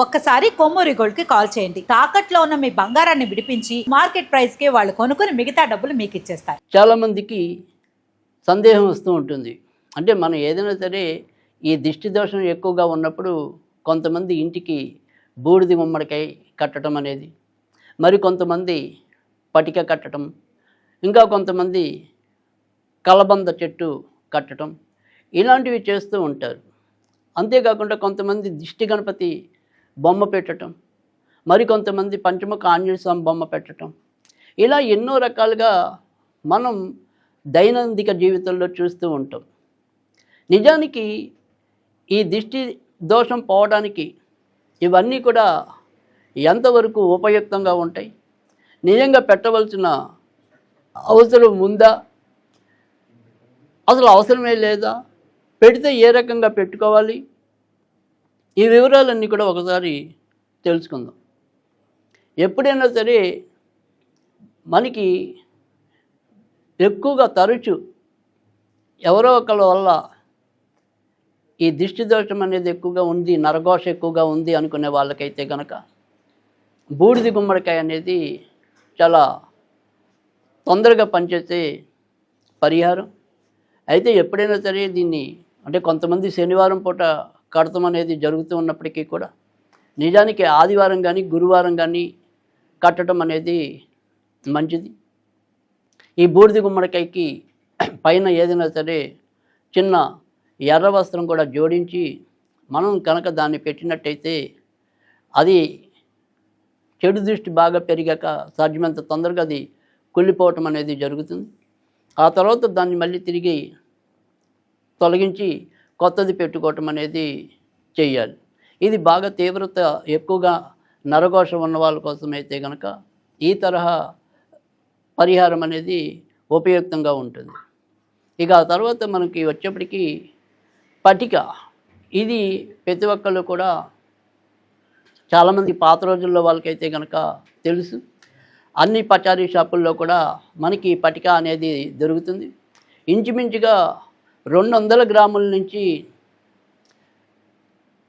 ఒక్కసారి కొమ్మూరి గోల్డ్ కి కాల్ చేయండి. తాకట్లో ఉన్న మీ బంగారాన్ని విడిపించి మార్కెట్ ప్రైస్ కి వాళ్ళు కొనుక్కుని మిగతా డబ్బులు మీకు ఇచ్చేస్తారు. చాలా మందికి సందేహం వస్తూ ఉంటుంది. అంటే మనం ఏదైనా సరే ఈ దిష్టి దోషం ఎక్కువగా ఉన్నప్పుడు కొంతమంది ఇంటికి బూడిద గుమ్మడికాయ కట్టడం అనేది, మరి కొంతమంది పటిక కట్టడం, ఇంకా కొంతమంది కలబంద చెట్టు కట్టడం, ఇలాంటివి చేస్తూ ఉంటారు. అంతేకాకుండా కొంతమంది దిష్టి గణపతి బొమ్మ పెట్టడం, మరి కొంతమంది పంచముఖ ఆంజనేయ స్వామి బొమ్మ పెట్టడం, ఇలా ఎన్నో రకాలుగా మనం దైనందిక జీవితంలో చూస్తూ ఉంటాం. నిజానికి ఈ దిష్టి దోషం పోవడానికి ఇవన్నీ కూడా ఎంతవరకు ఉపయుక్తంగా ఉంటాయి, నిజంగా పెట్టవలసిన అవసరం ఉందా, అసలు అవసరమే లేదా, పెడితే ఏ రకంగా పెట్టుకోవాలి, ఈ వివరాలన్నీ కూడా ఒకసారి తెలుసుకుందాం. ఎప్పుడైనా సరే మనకి ఎక్కువగా తరచు ఎవరో ఒకళ్ళ వల్ల ఈ దిష్టి దోషం అనేది ఎక్కువగా ఉంది, నరఘోష ఎక్కువగా ఉంది అనుకునే వాళ్ళకైతే కనుక బూడిద గుమ్మడికాయ అనేది చాలా తొందరగా పనిచేసే పరిహారం. అయితే ఎప్పుడైనా సరే దీన్ని అంటే కొంతమంది శనివారం పూట కడతం అనేది జరుగుతూ ఉన్నప్పటికీ కూడా నిజానికి ఆదివారం కానీ గురువారం కానీ కట్టడం అనేది మంచిది. ఈ బూడిద గుమ్మడికాయకి పైన ఏదైనా సరే చిన్న ఎర్ర వస్త్రం కూడా జోడించి మనం కనుక దాన్ని పెట్టినట్టయితే అది చెడు దృష్టి బాగా పెరిగాక సాధ్యమంత తొందరగా అది కుళ్ళిపోవటం అనేది జరుగుతుంది. ఆ తర్వాత దాన్ని మళ్ళీ తిరిగి తొలగించి కొత్తది పెట్టుకోవటం అనేది చెయ్యాలి. ఇది బాగా తీవ్రత ఎక్కువగా నరఘోష ఉన్న వాళ్ళ కోసం అయితే కనుక ఈ తరహా పరిహారం అనేది ఉపయుక్తంగా ఉంటుంది. ఇక ఆ తర్వాత మనకి వచ్చేప్పటికీ పటిక, ఇది ప్రతి ఒక్కళ్ళు కూడా చాలామంది పాత రోజుల్లో వాళ్ళకైతే కనుక తెలుసు. అన్ని పచారీ షాపుల్లో కూడా మనకి పటిక అనేది దొరుకుతుంది. ఇంచుమించుగా 200 గ్రాముల నుంచి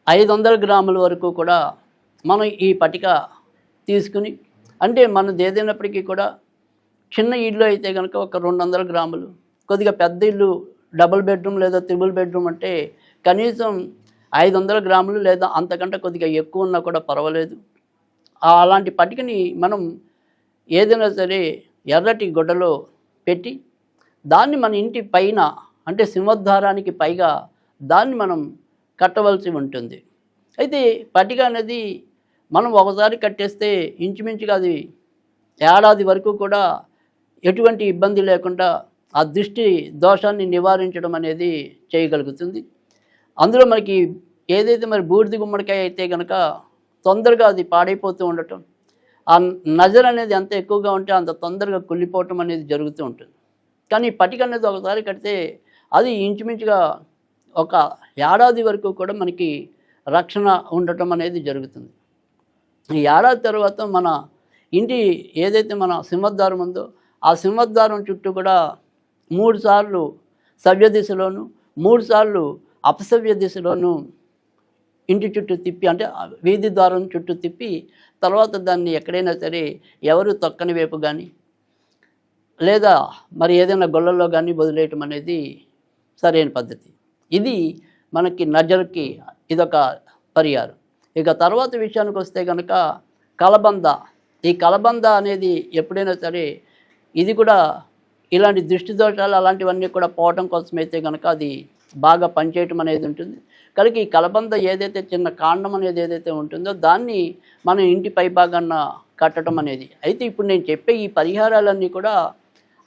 500 గ్రాముల వరకు కూడా మనం ఈ పటిక తీసుకుని, అంటే మనది ఏదైనప్పటికీ కూడా చిన్న ఇల్లు అయితే కనుక ఒక 200 గ్రాములు, కొద్దిగా పెద్ద ఇల్లు డబుల్ బెడ్రూమ్ లేదా త్రిబుల్ బెడ్రూమ్ అంటే కనీసం 500 గ్రాములు లేదా అంతకంటే కొద్దిగా ఎక్కువ ఉన్నా కూడా పర్వాలేదు. అలాంటి పటికని మనం ఏదైనా సరే ఎర్రటి గుడ్డలో పెట్టి దాన్ని మన ఇంటి పైన అంటే సింహద్వారానికి పైగా దాన్ని మనం కట్టవలసి ఉంటుంది. అయితే పటిక అనేది మనం ఒకసారి కట్టేస్తే ఇంచుమించుగా అది ఏడాది వరకు కూడా ఎటువంటి ఇబ్బంది లేకుండా ఆ దృష్టి దోషాన్ని నివారించడం అనేది చేయగలుగుతుంది. అందులో మనకి ఏదైతే మరి బూడిద గుమ్మడికాయ అయితే కనుక తొందరగా అది పాడైపోతూ ఉండటం, ఆ నజర్ అనేది ఎంత ఎక్కువగా ఉంటే అంత తొందరగా కుళ్ళిపోవటం అనేది జరుగుతూ ఉంటుంది. కానీ పటిక అనేది ఒకసారి కడితే అది ఇంచుమించుగా ఒక ఏడాది వరకు కూడా మనకి రక్షణ ఉండటం అనేది జరుగుతుంది. ఈ ఏడాది తర్వాత మన ఇంటి ఏదైతే మన సింహద్వారం ఉందో ఆ సింహద్వారం చుట్టూ కూడా 3 సార్లు సవ్య దిశలోను 3 సార్లు అపసవ్య దిశలోను ఇంటి చుట్టూ తిప్పి, అంటే వీధి ద్వారం చుట్టూ తిప్పి తర్వాత దాన్ని ఎక్కడైనా సరే ఎవరు తొక్కని వైపు కానీ లేదా మరి ఏదైనా గొల్లల్లో కానీ వదిలేయటం అనేది సరైన పద్ధతి. ఇది మనకి నజర్కి ఇదొక పరిహారం. ఇక తర్వాత విషయానికి వస్తే కనుక కలబంద. ఈ కలబంద అనేది ఎప్పుడైనా సరే ఇది కూడా ఇలాంటి దృష్టి దోషాలు అలాంటివన్నీ కూడా పోవటం కోసమైతే కనుక అది బాగా పనిచేయటం అనేది ఉంటుంది. కనుక ఈ కలబంద ఏదైతే చిన్న కాండం అనేది ఏదైతే ఉంటుందో దాన్ని మనం ఇంటి పై భాగాన కట్టడం అనేది. అయితే ఇప్పుడు నేను చెప్పే ఈ పరిహారాలన్నీ కూడా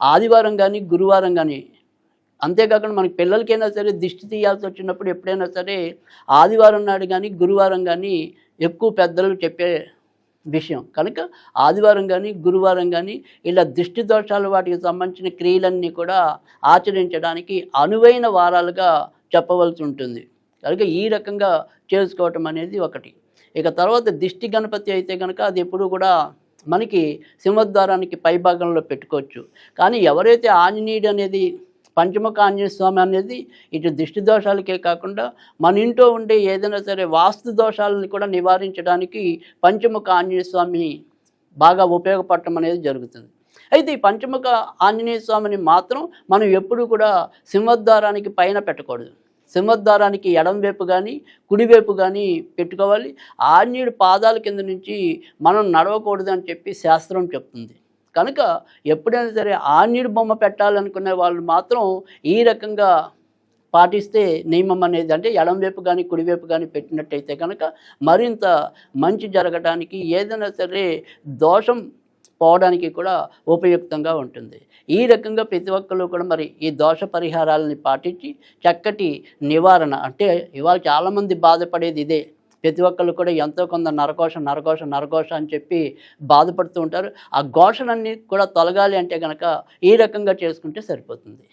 ఆదివారం కానీ గురువారం కానీ, అంతేకాకుండా మనకి పిల్లలకైనా సరే దిష్టి తీయాల్సి వచ్చినప్పుడు ఎప్పుడైనా సరే ఆదివారం నాడు కానీ గురువారం కానీ ఎక్కువ పెద్దలు చెప్పే విషయం. కనుక ఆదివారం కానీ గురువారం కానీ ఇలా దిష్టి దోషాలు వాటికి సంబంధించిన క్రియలన్నీ కూడా ఆచరించడానికి అనువైన వారాలుగా చెప్పవలసి ఉంటుంది. కనుక ఈ రకంగా చేసుకోవటం అనేది ఒకటి. ఇక తర్వాత దిష్టి గణపతి అయితే కనుక అది ఎప్పుడు కూడా మనకి సింహద్వారానికి పై భాగంలో పెట్టుకోవచ్చు. కానీ ఎవరైతే ఆంజనేయుడు అనేది పంచముఖ ఆంజనేయ స్వామి అనేది ఇటు దిష్టి దోషాలకే కాకుండా మన ఇంట్లో ఉండే ఏదైనా సరే వాస్తు దోషాలను కూడా నివారించడానికి పంచముఖ ఆంజనేయ స్వామి బాగా ఉపయోగపడటం అనేది జరుగుతుంది. అయితే ఈ పంచముఖ ఆంజనేయ స్వామిని మాత్రం మనం ఎప్పుడూ కూడా సింహద్వారానికి పైన పెట్టకూడదు. సింహద్వారానికి ఎడం వైపు కానీ కుడివైపు కానీ పెట్టుకోవాలి. ఆంజనేయుడి పాదాల కింద నుంచి మనం నడవకూడదు అని చెప్పి శాస్త్రం చెప్తుంది. కనుక ఎప్పుడైనా సరే ఆంజనేయుడి బొమ్మ పెట్టాలనుకునే వాళ్ళు మాత్రం ఈ రకంగా పాటిస్తే నియమం అనేది, అంటే ఎడం వైపు కానీ కుడివైపు కానీ పెట్టినట్టయితే కనుక మరింత మంచి జరగడానికి, ఏదైనా సరే దోషం పోవడానికి కూడా ఉపయుక్తంగా ఉంటుంది. ఈ రకంగా ప్రతి ఒక్కరు కూడా మరి ఈ దోష పరిహారాలని పాటించి చక్కటి నివారణ, అంటే ఇవాళ చాలామంది బాధపడేది ఇదే. ప్రతి ఒక్కళ్ళు కూడా ఎంతో కొంత నరఘోష అని చెప్పి బాధపడుతూ ఉంటారు. ఆ ఘోషలన్నీ కూడా తొలగాలి అంటే కనుక ఈ రకంగా చేసుకుంటే సరిపోతుంది.